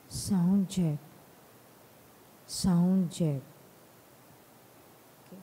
Sound check. Sound check. Okay.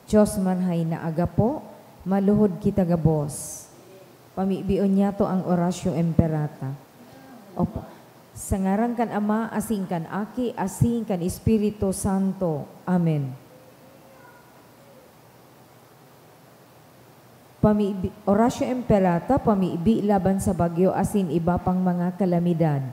Diyos manhay na aga po, maluhod kita gabos. Pamibion niya to ang orasyo emperata. Opo. Sa ngaran kan Ama, asing kan Aki, asing kan Espiritu Santo. Amen. Orasyo emperata, pamiibi laban sa bagyo asin iba pang mga kalamidad.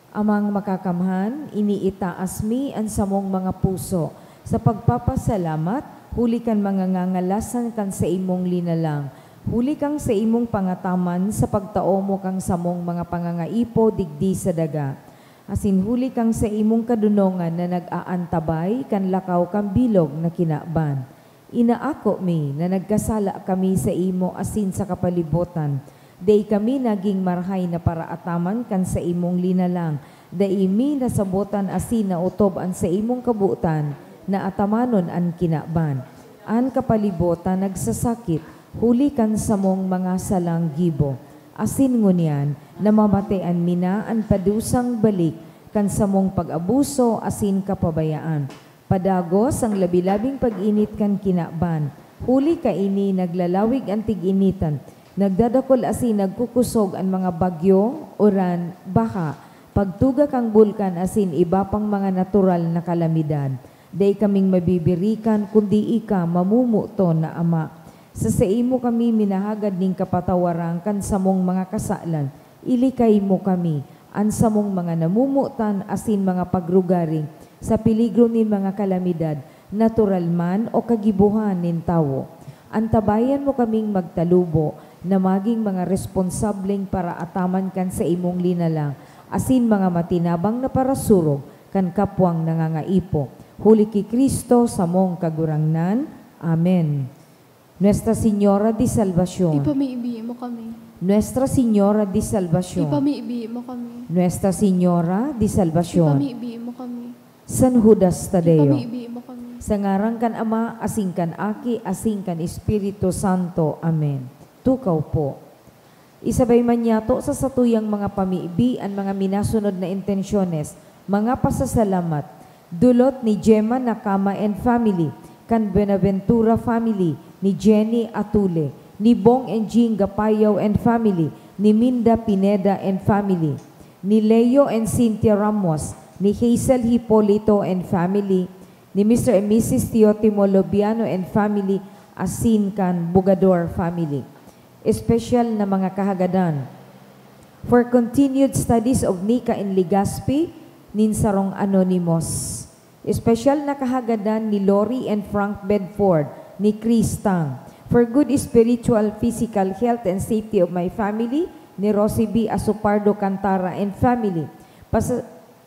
Amang makakamhan, iniitaas mi ang samong mga puso. Sa pagpapasalamat, huli kan mga ngangalasan kan sa imong linalang. Huli kang sa imong pangataman sa pagtao mo kang samong mga pangangaipo digdi sa daga. Asin huli kang sa imong kadunongan na nag-aantabay kan lakaw kang bilog na kinaban. Inaako mi na nagkasala kami sa imo asin sa kapalibutan. Day kami naging marhay na paraataman kan sa imong linalang. Day mi nasabotan asin na utob an sa imong kabuutan na atamanon an kinaban. An kapalibutan nagsasakit, huli kan sa mong mga salang gibo. Asin ngunyan, namamatayan mina an padusang balik kan sa mong pag-abuso asin kapabayaan. Padagos ang labi-labing pag-init kan kinaban. Huli ka ini naglalawig ang tig-initan. Nagdadakol asin nagkukusog ang mga bagyo, uran, baha. Pagtuga kang bulkan asin iba pang mga natural na kalamidad. Day kaming mabibirikan kundi ika mamumuto na Ama. Sa imo kami minahagad ning kapatawaran kan samong mga kasalan. Ilikay mo kami, an samong mga namumutan asin mga pagrugaring sa peligro ni mga kalamidad, natural man o kagibuhan nin tawo. Antabayan mo kaming magtalubo na maging mga responsableng para ataman kan sa imong linalang, asin mga matinabang na parasurog kan kapwang nangangaipo. Huli ki Kristo sa mong kagurangnan. Amen. Nuestra Señora de Salvación. Ipamiibi mo kami. Nuestra Señora de Salvación. Ipamiibi mo kami. Nuestra Señora de Salvación. Ipamiibi mo kami. San Judas Tadeo. Ipamiibi mo kami. Sa ngaran kan Ama, asing kan Aki, asing kan Espiritu Santo. Amen. Tukaw po. Isabay man yato sa satuyang mga pamiibi ang mga minasunod na intensyones, mga pasasalamat, dulot ni Gemma Nakama and family, kan Buenaventura family, ni Jenny Atule, ni Bong and Jean Gapayaw and family, ni Minda Pineda and family, ni Leo and Cynthia Ramos, ni Hazel Hipolito and family, ni Mr. and Mrs. Teotimo Lobiano and family, asin kan Bugador family. Special na mga kahagadan. For continued studies of Nika in Legazpi, Ninsarong Anonymous. Special na kahagadan ni Lori and Frank Bedford, ni Chris Tang. For good spiritual, physical health and safety of my family, ni Rosie B. Asupardo Cantara and family.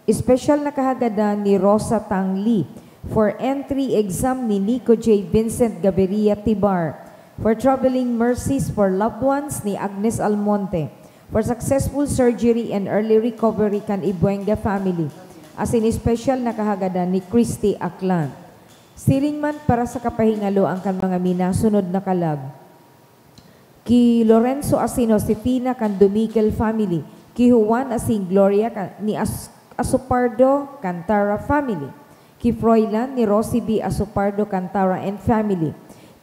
Special na kahagadan ni Rosa Tang Lee. For entry exam ni Nico J. Vincent Gaviria Tibar. For traveling mercies for loved ones ni Agnes Almonte. For successful surgery and early recovery kan Ibuenga family. As in special na kahagadan ni Christy Aklan. Siling man para sa kapahingalo ang kan mga minasunod na kalag. Ki Lorenzo asin Josefina kan Dumikel family. Ki Juan asin Gloria ni Asupardo Cantara family. Ki Froilan ni Rosie B. Asupardo Cantara and family.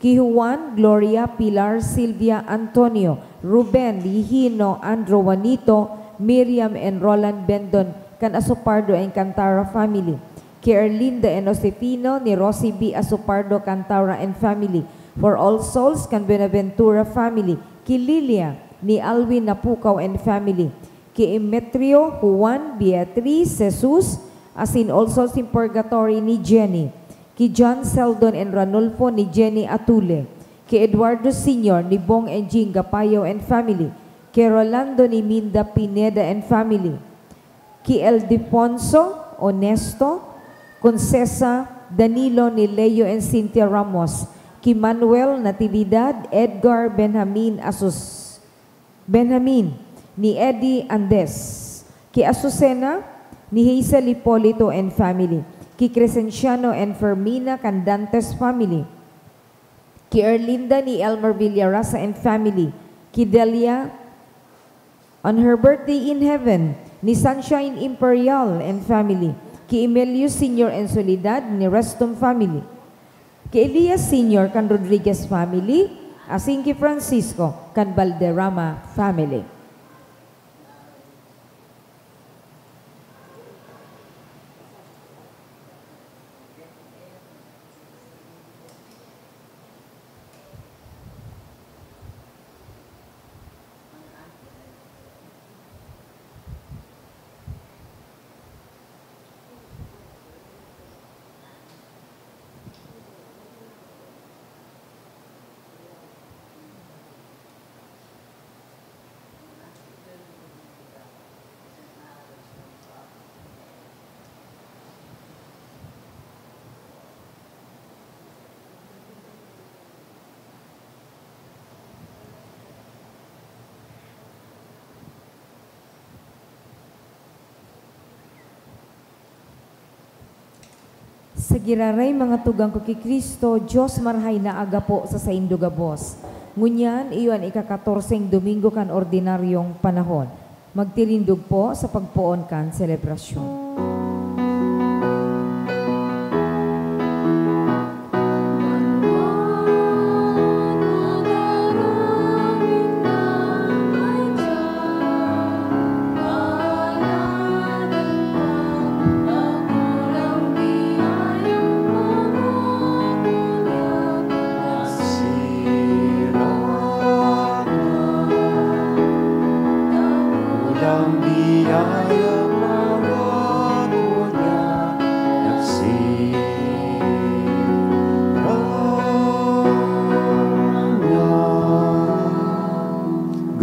Ki Juan, Gloria, Pilar, Silvia, Antonio, Ruben, Lihino, Andro, Juanito, Miriam, and Roland Bendon kan Asupardo and Cantara family. Ki Erlinda and Josefino ni Rosie B. Asupardo Cantara and family. For all souls kan Buenaventura family. Ki Lilia ni Alwin Napukaw and family. Ki Emetrio, Juan, Beatriz, Jesus, as in all souls in purgatory ni Jenny. Ki John Seldon and Ranulfo ni Jenny Atule. Ki Eduardo Sr. ni Bong and Jean Gapayo and family. Ki Rolando ni Minda Pineda and family. Ki Eldefonso, Honesto, Concesa, Danilo ni Leo and Cynthia Ramos. Ki Manuel Natividad, Edgar Benjamin Benjamin ni Eddie Andes. Ki Azucena ni Hazel Hipolito and family. Ki Crescenciano and Fermina Candantes family. Ki Erlinda ni Elmer Villarasa and family. Ki Delia on her birthday in heaven ni Sunshine Imperial and family. Ki Emilio Sr. and Soledad ni Reston family. Ki Elias Sr. kan Rodriguez family, asing ki Francisco kan Valderrama family. Sa giraray mga tugang ko kay Kristo, Diyos marhay na aga po sa saindo gabos. Ngunyan, iyon ika-14 Domingo kan ordinaryong panahon. Magtirindog po sa pagpoon kan selebrasyon.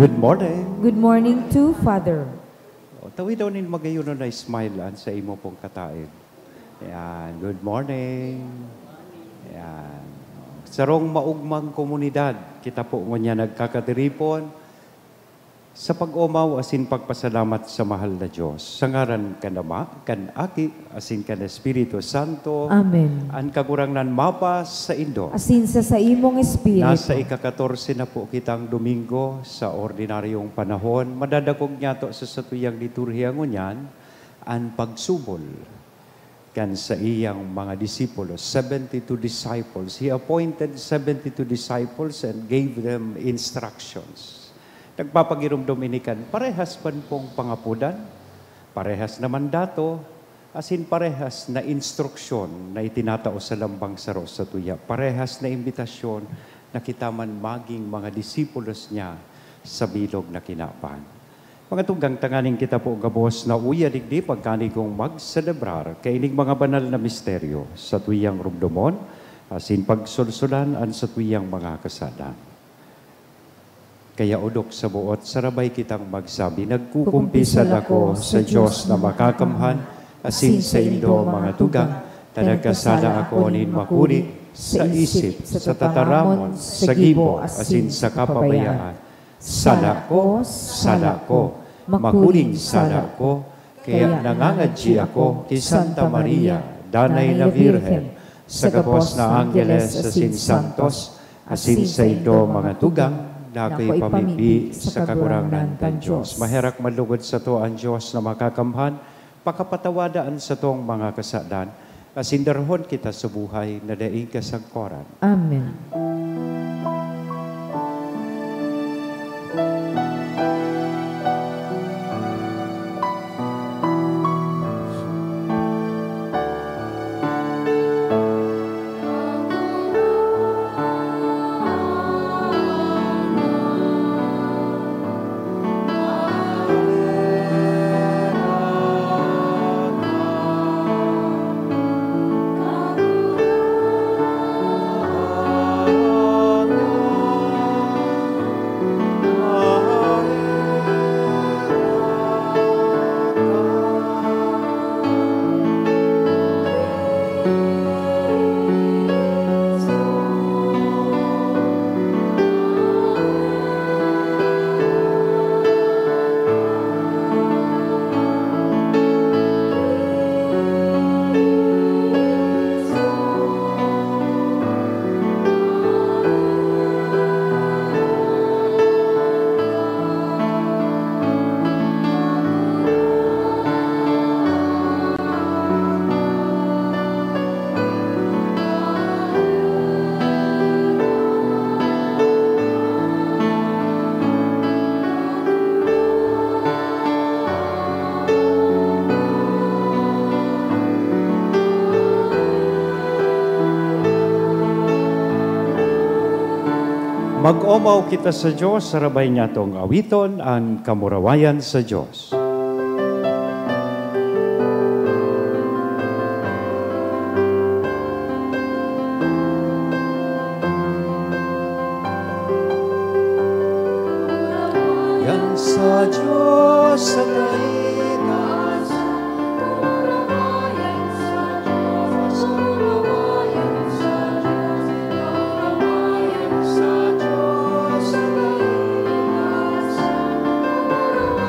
Good morning. Good morning to Father. Tawidonin magayon na smile sa imo pong kataid. Ayan, good morning. Ayan. Sarong maugmang komunidad, kita po ngunya nagkakatiripon sa pag-umaw asin pagpasalamat sa mahal na Diyos. Sa ngaran kan Ama, kan Aki, asin kan Espiritu Santo. Amen. Ang kagurangnan mapas sa Indo. Asin sa imong espiritu. Nasa ika-14 na po kitang Domingo sa ordinaryong panahon. Madadakog niya to sa satuyang liturhiya ngunyan ang pagsubol kan sa iyang mga disipulos, 72 disciples. He appointed 72 disciples and gave them instructions. Nagpapagirom Dominican, parehas pan pong pangapudan, parehas na mandato, asin parehas na instruksyon na itinatao sa lambang saro sa tuya. Parehas na imbitasyon na kita man maging mga disipulos niya sa bilog na kinapan. Mga tunggang tanganing kita po gabos na uya digdi pagkani kong magselebrar kaining mga banal na misteryo sa tuyang rumdomon, asin pagsulsulan an sa tuyang mga kasadan. Kaya udok sa buot, sarabay kitang magsabi, nagkukumpisal ako sa Diyos na makakamhan, asin sa Indo mga tugang, tanagkasala ako nin makuri, sa isip, sa tataramon, sa gibo, asin sa kapabayaan. Sala ko, makuling sala ko, kaya nangangadji ako ti Santa Maria, danay na Virhen, sa gabos na Angeles, asin Santos, asin sa Indo mga tugang, na ako'y pamipi sa kagurangan ng Diyos. Maherak malugod sa to ang Diyos na makakamhan, pakapatawadaan sa tong mga kasadan, asindarhon kita sa buhay na daing kasagkoran. Amen. Mag-omaw kita sa Diyos, sarabay niya tong awiton, ang kamurawayan sa Diyos. Yan sa Diyos sa kaitas, kamurawayan sa Diyos, kamurawayan sa Diyos, kamurawayan sa Diyos sa kaitas, kamurawayan sa kaitas.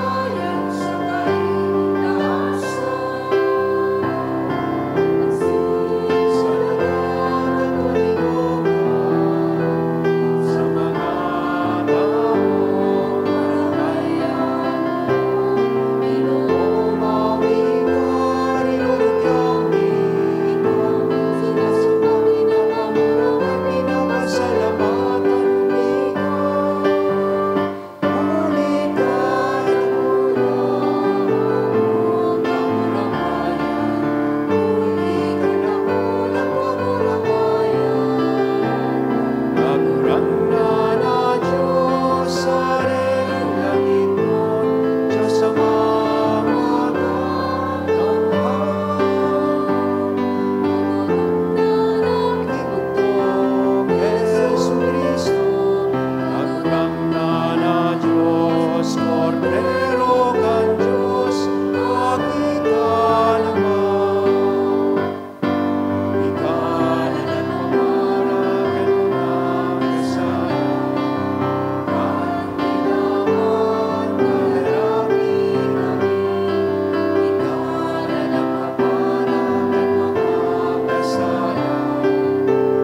Sa nagkakatuloy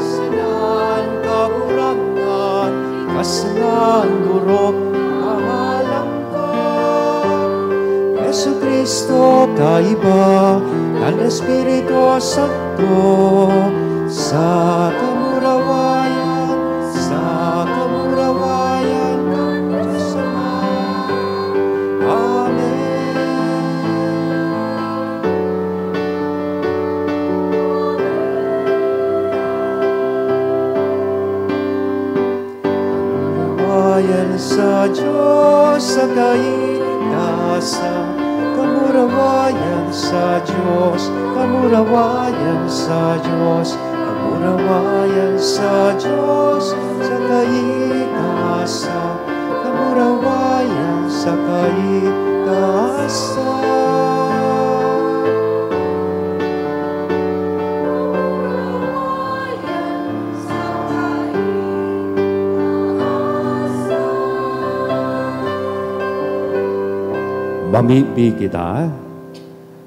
sa mga taong Jesucristo kaiba ng Espiritu Santo sa kamurawayan ng Diyos Ama. Amen. Kamurawayan sa Diyos sa kaitaasan, kamurawayan sa Diyos, kamurawayan sa Diyos, kamurawayan sa Diyos, sa kaitaasan, kamurawayan sa kaitaasan. Mamipi kita.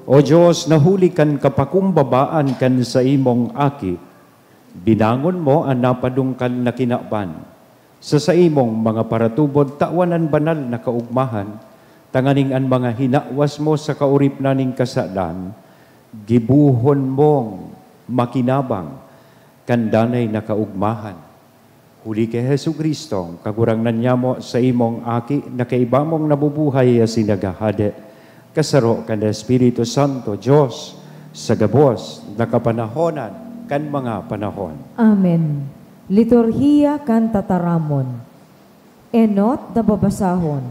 O Diyos, nahulikan kapakumbabaan kan sa imong aki, binangon mo ang napadungkal na kinaban. Sa imong mga paratubod, tawanan banal na kaugmahan, tanganing ang mga hinawas mo sa kaurip naning kasalan, gibuhon mong makinabang, kandanay na kaugmahan. Huli kay Jesucristo, kagurangnan niya mo sa imong aki, na kaibamong nabubuhay sinagahade. Kasaro kan Espiritu Santo, Diyos, sa gabos, nakapanahonan, kan mga panahon. Amen. Liturhiya kan tataramon. Enot na babasahon.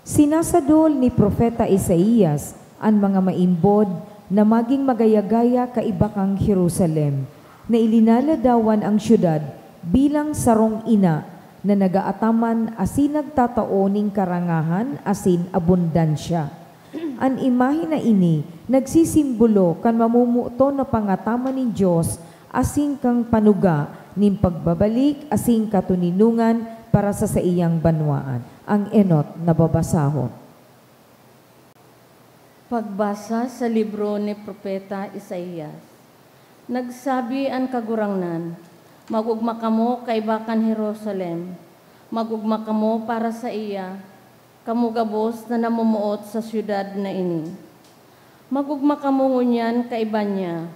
Sinasadol ni Propeta Isaías ang mga maimbod na maging magayagaya kaibakang Jerusalem, na ilinaladawan ang syudad bilang sarong ina na nagaataman asin nagtataoning karangahan asin abundansya. An imahe na ini nagsisimbolo kan mamumuto na pangataman ni Diyos asin kang panuga ning pagbabalik asin katuninungan para sa iyang banwaan. Ang enot na babasahon. Pagbasa sa libro ni Propeta Isaías. Nagsabi ang kagurangnan, magugma kamo kay bakan Jerusalem, magugma kamo para sa iya, kamugabos na namumuot sa syudad na ini. Magugma kamo ngunyan kaiba niya,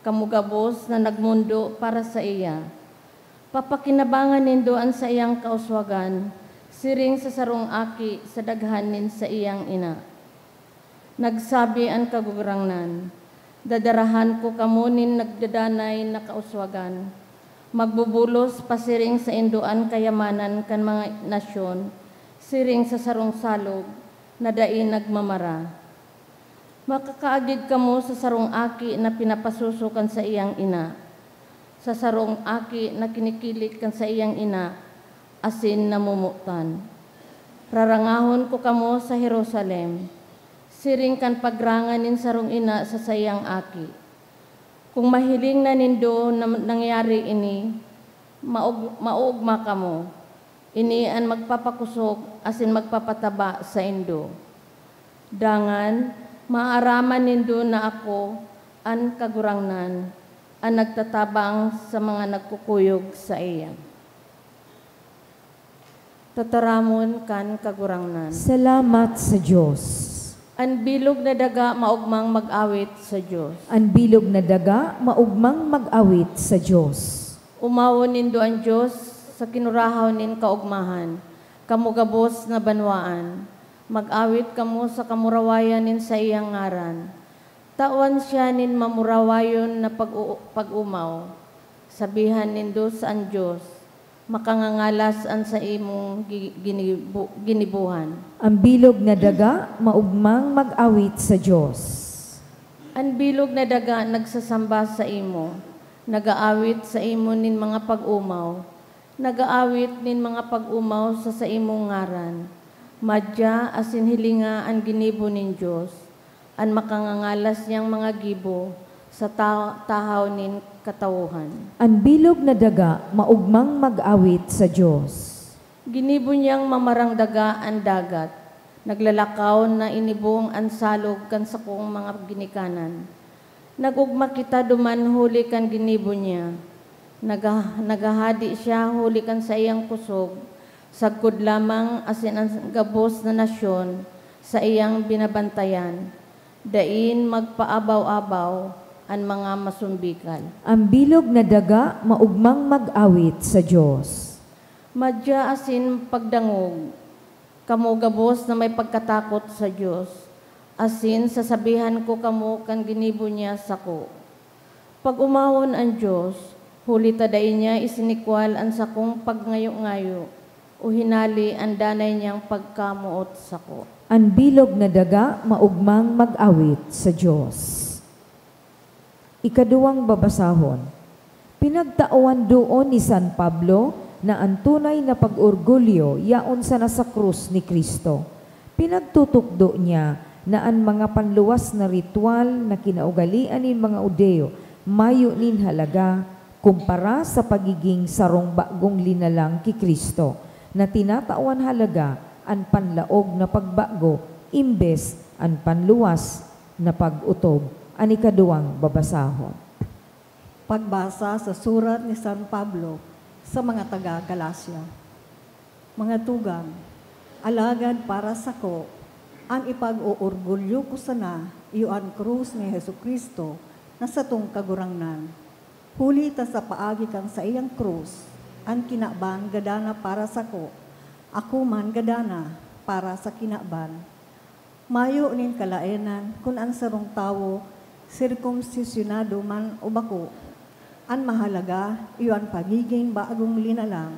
kamugabos na nagmundo para sa iya. Papakinabangan nindoan sa iyang kauswagan, siring sa sarong aki sa daghanin sa iyang ina. Nagsabi ang kagurangnan, dadarahan ko kamo nin nagdadanay na kauswagan, magbubulos pasiring sa induan kayamanan kan mga nasyon, siring sa sarong salog na dain nagmamara. Makakaagid kamo sa sarong aki na pinapasusukan sa iyang ina, sa sarong aki na kinikilik kan sa iyang ina, asin namumutan. Rarangahon ko kamo sa Jerusalem, siring kan pagranganin sarong ina sa sayang aki. Kung mahiling na nindo na nangyari ini, maugma kamo. Ini ang magpapakusog asin magpapataba sa indo. Dangan, maaraman nindo na ako ang kagurangnan, ang nagtatabang sa mga nagkukuyog sa iya. Tataramon kan kagurangnan. Salamat sa Diyos. Ang bilog na daga maugmang mag-awit sa Diyos. Ang bilog na daga, maugmang mag-awit sa Diyos. Umawon nindo ang Diyos sa kinurahaw nin kaugmahan, kamugabos na banwaan. Mag-awit kamo sa kamurawayan nin sa iyang ngaran. Tawan siya nin mamurawayon na pag-umaw. Sabihan nindo sa ang Diyos, makangangalas an sa imong ginibuhan. Ang bilog na daga, maugmang mag-awit sa Diyos. Ang bilog na daga nagsasamba sa imo, nagaawit sa imo nin mga pag-umaw, nagaawit nin mga pag-umaw sa imong ngaran. Madya asin hilinga ang ginibo nin Diyos, ang makangangalas niyang mga gibo sa tahaw nin katawuhan. Ang bilog na daga, maugmang mag-awit sa Diyos. Ginibo niyang mamarang daga ang dagat, naglalakaw na inibong ang salog kan sa kong mga ginikanan. Nagugma kita duman huli kan ginibo niya, nagahadi siya huli kan sa iyang kusog, sagkod lamang asin ang gabos na nasyon sa iyang binabantayan, dain magpaabaw-abaw ang mga masumbikal. Ang bilog na daga, maugmang mag-awit sa Diyos. Madya asin pagdangog, kamo gabos na may pagkatakot sa Diyos, asin sasabihan ko kamo kan ginibo niya sako. Pag umawon ang Diyos, huli taday niya isinikwal ang sakong pagngayo-ngayo, o hinali ang danay niyang pagkamuot sako. Ang bilog na daga, maugmang mag-awit sa Diyos. Ikaduwang babasahon. Pinagtauan doon ni San Pablo na ang tunay na pag-orgulyo yaon sa nasa krus ni Kristo. Pinagtutukdo niya na ang mga panluwas na ritual na kinaugalian ni mga Udeo mayo nin halaga kumpara sa pagiging sarong bagong linalang ki Kristo na tinatawan halaga ang panlaog na pagbago imbes ang panluwas na pag-utob. Ang ikaduwang babasahon. Pagbasa sa surat ni San Pablo sa mga taga-Galacia. Mga tugang, alagad para sa ko, ang ipag-uurgulyo ko sana, iyo ang krus ni Jesucristo na sa tong kagurangnan. Huli ta sa paagi kang sa iyang krus, ang kinaban gadana para sa ko, ako man gadana para sa kinaban. Mayo nin kalaenan kung ang sarong tawo, sirkumsisyonado man o bako, ang mahalaga, iyon pagiging bagong linalang,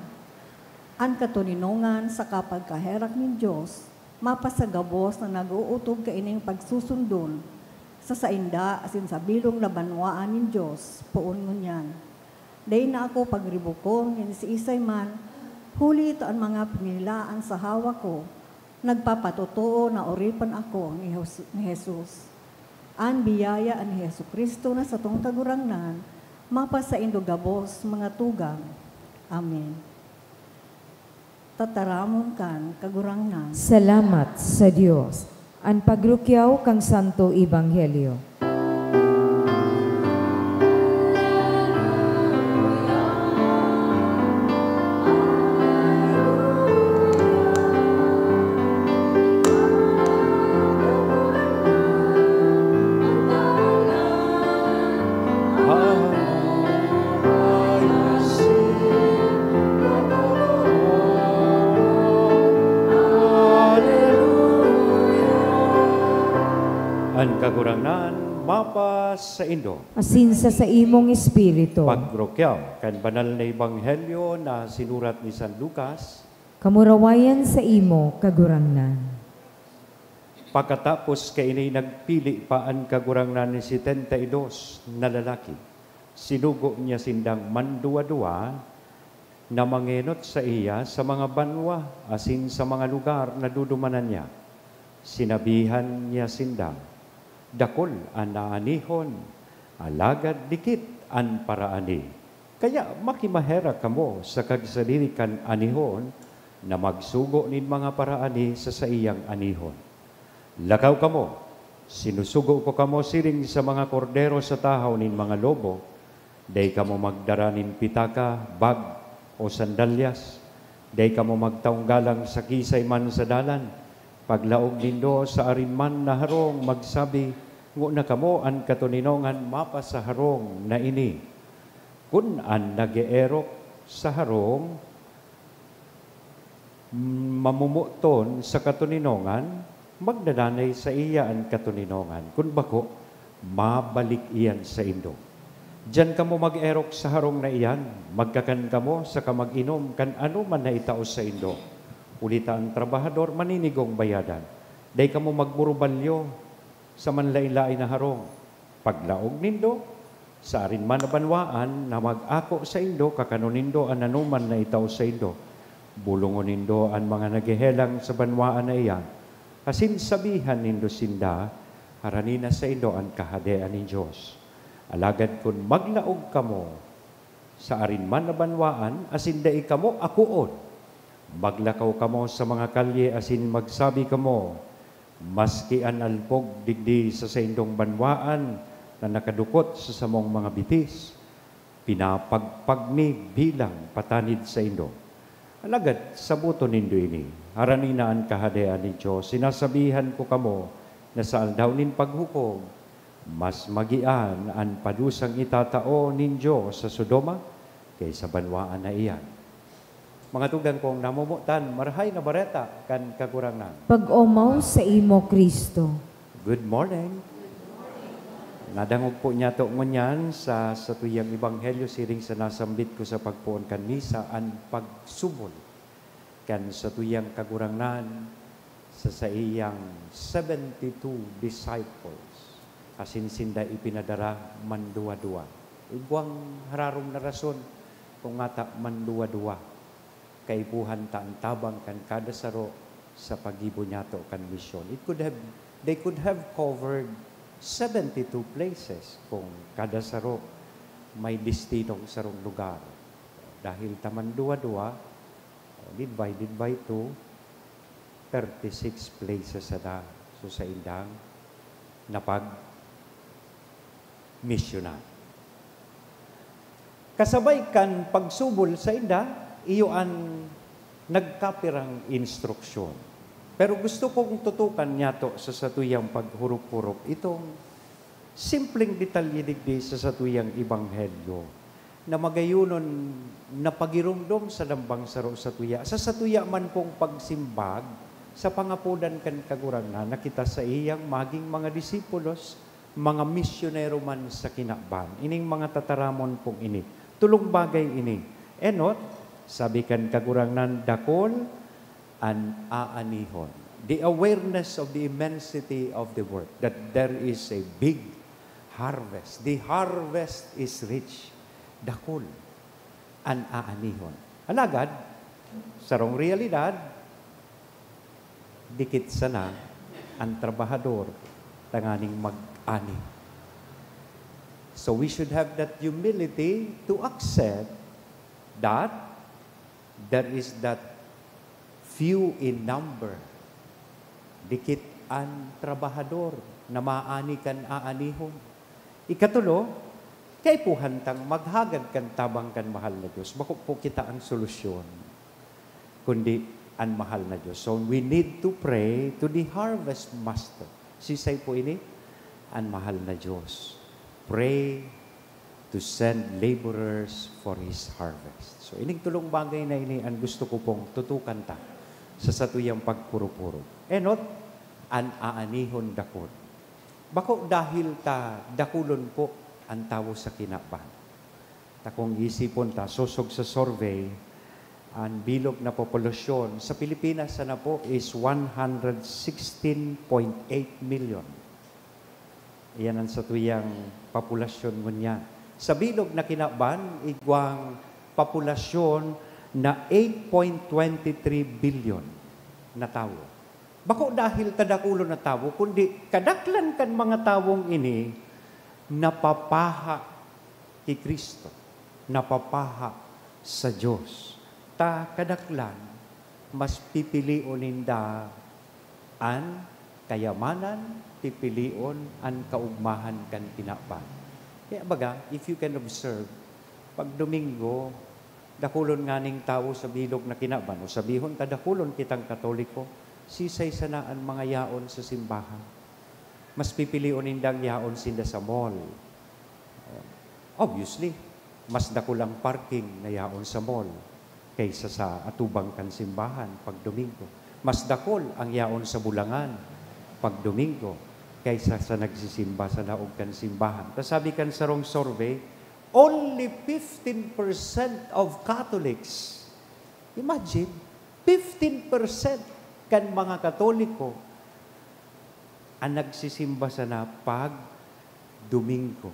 ang katuninongan sa kapagkaherak ng Diyos, mapasagabos na nag-uutob kaining pagsusundon, sa sainda asin sa bilong na banwaan ng Diyos, poon ngunyan. Day na ako pagribukong, yan si isay man, huli ito ang mga pinilaan sa hawa ko, nagpapatotoo na oripan ako ni Jesus. Ang biyaya ni Jesucristo na sa tong kagurangnan, mapasaindo gabos mga tugang. Amen. Tataramon kan kagurangnan. Salamat sa Diyos. Ang pagrukyaw kang Santo Ebanghelyo. Ang kagurangan, mapas sa Indo. Asin sa imong espiritu. Pagrokyaw, kan banal na ebanghelyo na sinurat ni San Lucas, Kamurawayan sa imo, kagurangnan. pagkatapos kainay nagpili pa ang kagurangnan ni 72 na lalaki. Sinugo niya sindang manduwa-duwa na mangenot sa iya sa mga banwa asin sa mga lugar na dudumanan niya. Sinabihan niya sindang, dakol ang naanihon, alagad dikit ang paraani. Kaya makimahera kamo sa kagsalirikan anihon na magsugo nin mga paraani sa saiyang anihon. Lakaw kamo, sinusugo ko kamo siring sa mga kordero sa tahaw nin mga lobo, day kamo magdara nin pitaka, bag o sandalyas, day kamo magtaong galang sa kisay man sa dalan, paglaog nindo sa arinman na harong magsabi, ngu na kamo an katuninongan mapa sa harong na ini. Kun an nageerok sa harong, mamumuton sa katuninongan, magdadanay sa iya ang katuninongan. Kun bako, mabalik iyan sa Indo. Diyan kamo mag-erok sa harong na iyan, magkakan kamo sa kamag-inom, kan ano man na itaos sa Indo. Ulita ang trabahador, maninigong bayadan. Day kamo magburubalyo sa manlain-lain na harong. Paglaog nindo, sa arin man na banwaan na mag-ako sa Indo, kakanonindo ang anuman na itaos sa Indo. Bulungon nindo ang mga nagihelang sa banwaan na iyan. Asin sabihan nindo sinda, haranina sa Indo ang kahadean ni Diyos. Alagad kun maglaog kamo sa arin man na banwaan, asin dai kamo akuon. Maglakaw kamo sa mga kalye, asin magsabi kamo, maski an alpog digdi sa Indong banwaan na nakadukot sa samong mga bitis, pinapagpagni bilang patanid sa Indo. Alagad, sabuto nindo ini, haranina ang kahadean ni Diyos. Sinasabihan ko kamo na sa aldaw nin paghukog, mas magian ang padusang itatao ninyo sa Sodoma kaysa banwaan na iyan. Mga tugang kong namumutan, marahay na bareta kan kagurangan. Pag-omaw sa imo, Kristo. Good morning. Nadangog po niya to ngunyan sa tuyang ebanghelyo siring sa nasambit ko sa pagpuon kan misa ang pagsubol kan sa tuyang kagurangan sa iyang 72 disciples. Asin sinda ipinadara manduwa-duwa. Iguang hararom na rason kung ngata manduwa-duwa. Kaipuhan ta ang tabang kan kada saro sa pagibo niya to kan misyon. They could have covered 72 places kung kada saro may distinong sarong lugar. Dahil taman duwa-duwa, divided by 2, 36 places na so sa indang napag-missionan. Kasabay kan pagsubol sa inda, iyo ang nagkapirang instruksyon. Pero gusto kong tutukan niya to sa satuyang paghurup-hurup. Itong simpleng detalye digdi sa satuyang ebanghelyo na magayunon na pagirumdom sa dambang saro satuya. Sa satuya man pong pagsimbag sa pangapudan kan kagurangan na kita sa iyang maging mga disipulos, mga misyonero man sa kinakban. Ining mga tataramon pong ini. Tulong bagay ini. Enot, sabi kan kagurangan dakol, and aanihon. The awareness of the immensity of the work, that there is a big harvest. The harvest is rich. Dakol and aanihon. Alagad, sarong realidad, dikit sana ang trabahador tanganing mag-ani. So we should have that humility to accept that there is that few in number, dikit ang trabahador na maani kan aanihon. Ikatulo, kay puhantang maghagad kan tabang kan mahal na Diyos. Bako po kita ang solusyon, kundi ang mahal na Diyos. So we need to pray to the harvest master. Sisay po ini, ang mahal na Diyos. Pray to send laborers for His harvest. So ining tulong bagay na ini ang gusto ko pong tutukan ta sa satuyang pagpuro-puro. Enot, an aanihon dakot. Bako dahil ta dakulon po ang tawo sa kinaban. Takong isipon ta, susog sa survey, ang bilog na populasyon sa Pilipinas na po is 116.8 million. Iyan ang sa tuyang populasyon ngunyan. Sa bilog na kinaban, igwang populasyon na 8.23 billion na tao. Bako dahil tadakulo na tao, kundi kadaklan kan mga tawong ini napapaha kay Kristo, napapaha sa Diyos. Ta kadaklan, mas pipilion ninda an kayamanan, pipilion an kaugmahan kan tinapan. Kaya baga, if you can observe, pag Domingo, dakulon nga ning tao sa bilog na kinaban, o sabihon ta dakulon kitang Katoliko, sisay sana ang mga yaon sa simbahan. Mas pipilion nindang yaon sinda sa mall. Obviously, mas dakulang parking na yaon sa mall kaysa sa atubang kan simbahan pag Domingo. Mas dakol ang yaon sa Bulangan pag Domingo kaysa sa nagsisimba sa naog kan simbahan. Tas sabi kan sa wrong survey, only 15% of Catholics, imagine, 15% kan mga Katoliko ang nagsisimba sa na pag Domingo.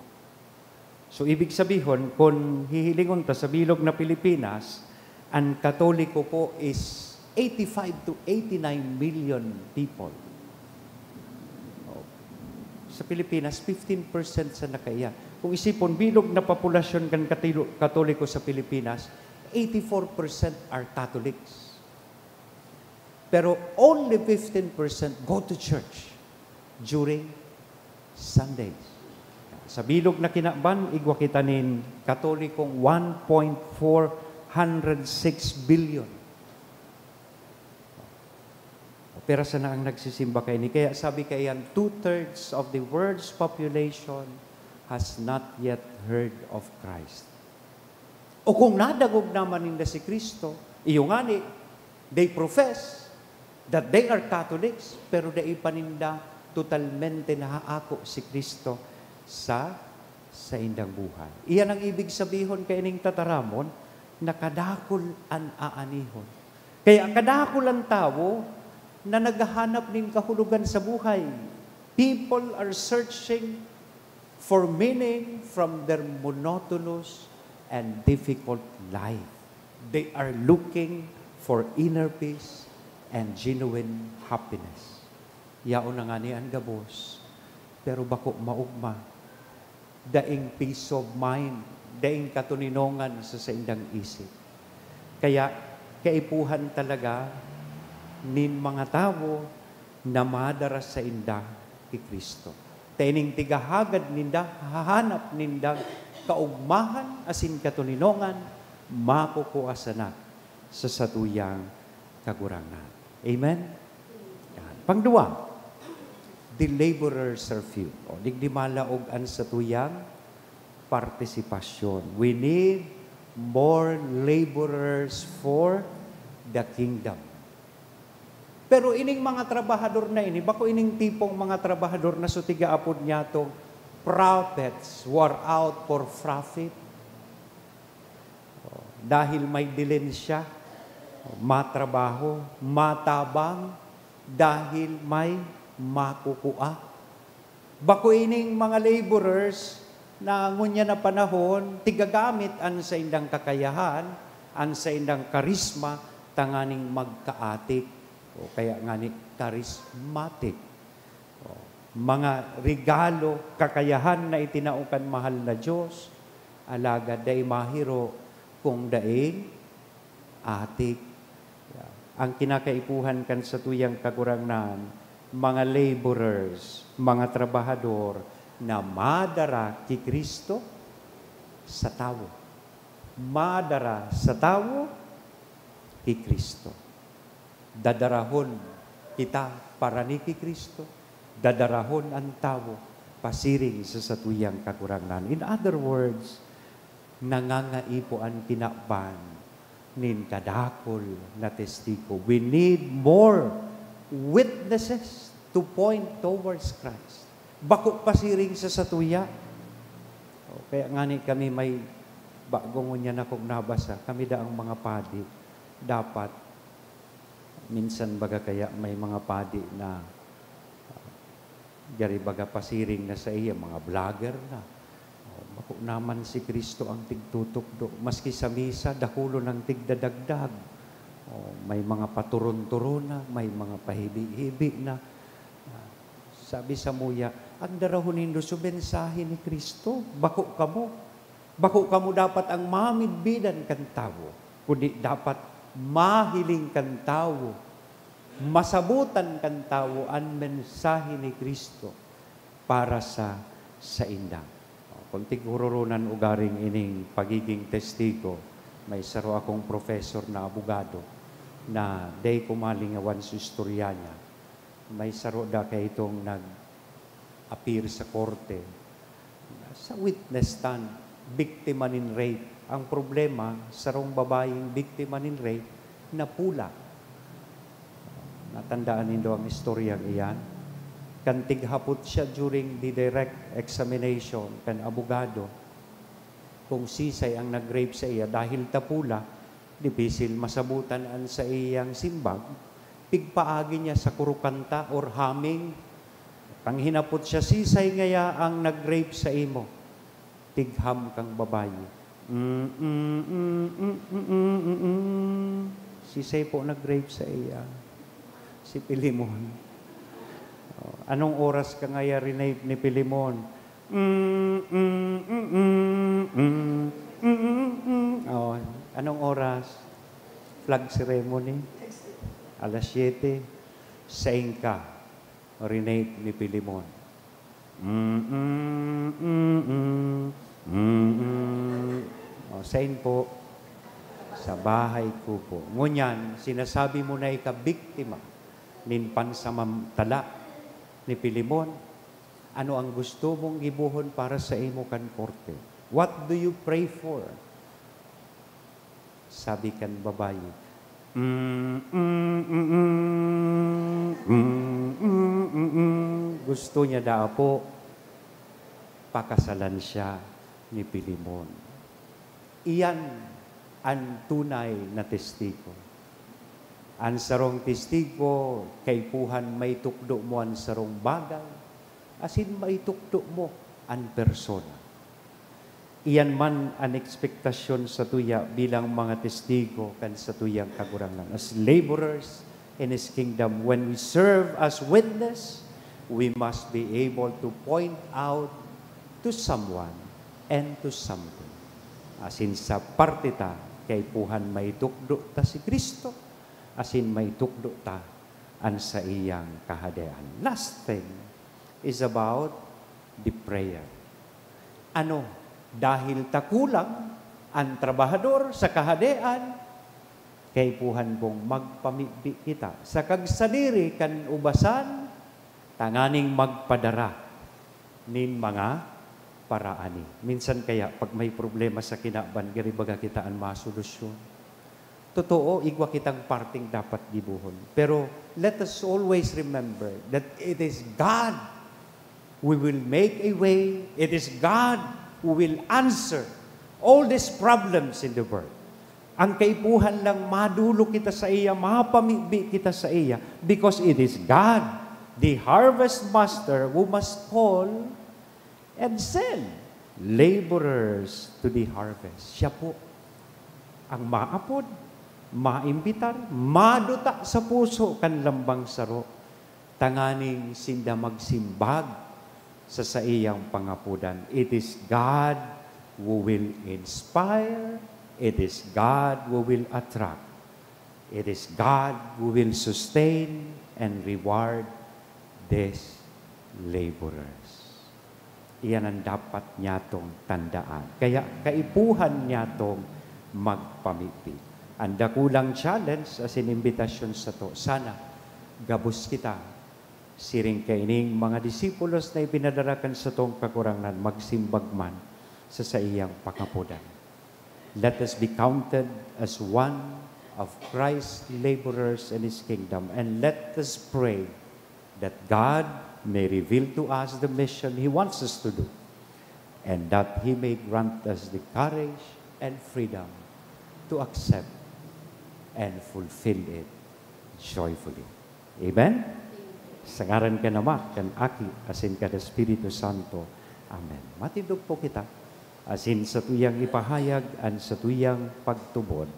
So, ibig sabihin, kung hihilingon ta sa bilog na Pilipinas, ang Katoliko po is 85 to 89 million people. Sa Pilipinas, 15% sa nakaiya. Kung isipon, bilog na populasyon kan Katoliko sa Pilipinas, 84% are Catholics. Pero only 15% go to church during Sundays. Sa bilog na kinaban, igwa kita nin Katolikong 1.406 billion. Pero sa na ang nagsisimba kayo ni. Kaya sabi kayan, 2/3 of the world's population has not yet heard of Christ. O kung nadagog naman ninda si Kristo, iyo nga ni, they profess that they are Catholics, pero dai paninda totalmente nahaako si Kristo sa indang buhay. Iyan ang ibig sabihin kay ining tataramon, nakadakol an aanihon. Kaya kadakol ang tao na naghahanap nin kahulugan sa buhay. People are searching for meaning from their monotonous and difficult life. They are looking for inner peace and genuine happiness. Yaon na nga ni ang gabos, pero bako maugma, daing peace of mind, daing katuninongan sa indang isip. Kaya, kaipuhan talaga nin mga tao na madaras sa inda kay Kristo. Tening tigahagad ninda, hahanap ninda kaugmahan asin katuninongan, makukuasanak sa satuyang kagurangan. Amen? Yan. Pangduwa, the laborers are few. O, digdimalaog ang satuyang partisipasyon. We need more laborers for the kingdom. Pero ining mga trabahador na ini, bako ining tipong mga trabahador na sutiga apod niya to, prophets who are out for profit. Dahil may dilensya, matrabaho, matabang, dahil may makukua. Bako ining mga laborers na ngunya na panahon, tigagamit ang sa indang kakayahan, ang sa indang karisma, tanganing magkaatik. O kaya nga ni charismatic. O, mga regalo, kakayahan na itinaukan mahal na Diyos, alaga day mahiro kung daing atik. Ang kinakaipuhan kan sa tuyang kagurangan, mga laborers, mga trabahador na madara ki Kristo sa tao. Madara sa tao ki Kristo. Dadarahon kita para ni Kristo, dadarahon ang tao pasiring sa satuyang kakurangan. In other words, nangangaipo ang kinakban nin kadakol na testigo. We need more witnesses to point towards Christ. Bako pasiring sa satuya. Kaya nga ni kami may bagong niya na kung nabasa. Kami daang mga padi. Dapat, minsan baga kaya may mga padi na gari baga pasiring na sa iya, mga vlogger na. Bako naman si Kristo ang tigtutok do. Maski sa misa, dakulo ng tigdadagdag. May mga paturon-turon na, may mga pahibi-hibi na. Sabi sa muya, ang darahunin do sa mensahe ni Kristo. Bako kamo dapat ang mamidbidan kan tawo. Kundi dapat mahiling kan tawo. Masabutan kan tawo ang mensahe ni Kristo para sa indang. Kung tigururunan ugaring ining pagiging testigo, may saro akong professor na abogado na day kumalingawan sa istorya niya. May saro da kay itong nag-appear sa korte. Sa witness stand, biktima nin rape. Ang problema, sarong babaeng biktima nin rape na pula. Natandaan nindo ang istoryang iyan. Kan tighapot siya during the direct examination, kan abogado, kung sisay ang nag-rape sa iya dahil tapula, dipisil masabutan an sa iyang simbag, pigpaagi niya sa kurukanta or haming, kang hinapot siya, sisay ngaya ang nag-rape sa imo, tigham kang babayi. Sisay po nag-rape sa iya, si Pilimon. Anong oras ka ngaya rin ni Pilimon? Anong oras? Flag ceremony? Alas 7. Saing ka. Rinate ni Pilimon. Saing po. Sa bahay ko po. Ngunyan, sinasabi mo na ikabiktima nin pansamantala ni Pilimon, ano ang gusto mong gibuhon para sa imo kan korte? What do you pray for? Sabi kan babayi, gusto niya da po, pakasalan siya ni Pilimon. Iyan ang tunay na testigo. Ang sarong testigo, kay puhan may tukdo mo ang sarong bagay, asin may tukdo mo ang persona. Iyan man ang ekspektasyon sa tuya bilang mga testigo kan sa tuyang kagurangan. As laborers in His kingdom, when we serve as witness, we must be able to point out to someone and to something. Asin sa parte ta, kay puhan may tukdo ta si Kristo, asin may tukdo ta an sa iyang kahadean. Last thing is about the prayer. Ano? Dahil takulang ang trabahador sa kahadean, kay puhan kong magpamibi kita. Sa kagsadiri kan ubasan, tanganing magpadara nin mga paraani. Minsan kaya, pag may problema sa kinaban, garibaga kita ang masolusyon. Totoo, igwa kitang parting dapat gibuhon. Pero let us always remember that it is God who will make a way. It is God who will answer all these problems in the world. Ang kaipuhan lang madulo kita sa iya, mapamibi kita sa iya, because it is God, the harvest master, who must call and send laborers to the harvest. Siya po ang maapod, maimbitar, maduta sa puso kan lambang saro, tanganing sinda magsimbag sa iyang pangapudan. It is God who will inspire. It is God who will attract. It is God who will sustain and reward these laborers. Iyan ang dapat niyatong tandaan. Kaya kaipuhan niyatong magpamipig. Ang dakulang challenge as in invitation sa to, sana gabos kita siring kaining mga disipulos na ipinadarakan sa tong kakurangan magsimbag man sa iyang pangapudan. Let us be counted as one of Christ's laborers in His kingdom, and let us pray that God may reveal to us the mission He wants us to do, and that He may grant us the courage and freedom to accept and fulfill it joyfully. Amen? Sa ngaran ka nama, kan Aki, asin ka na Espiritu Santo. Amen. Matindog po kita. Asin sa tuyang ipahayag, an sa tuyang pagtubod.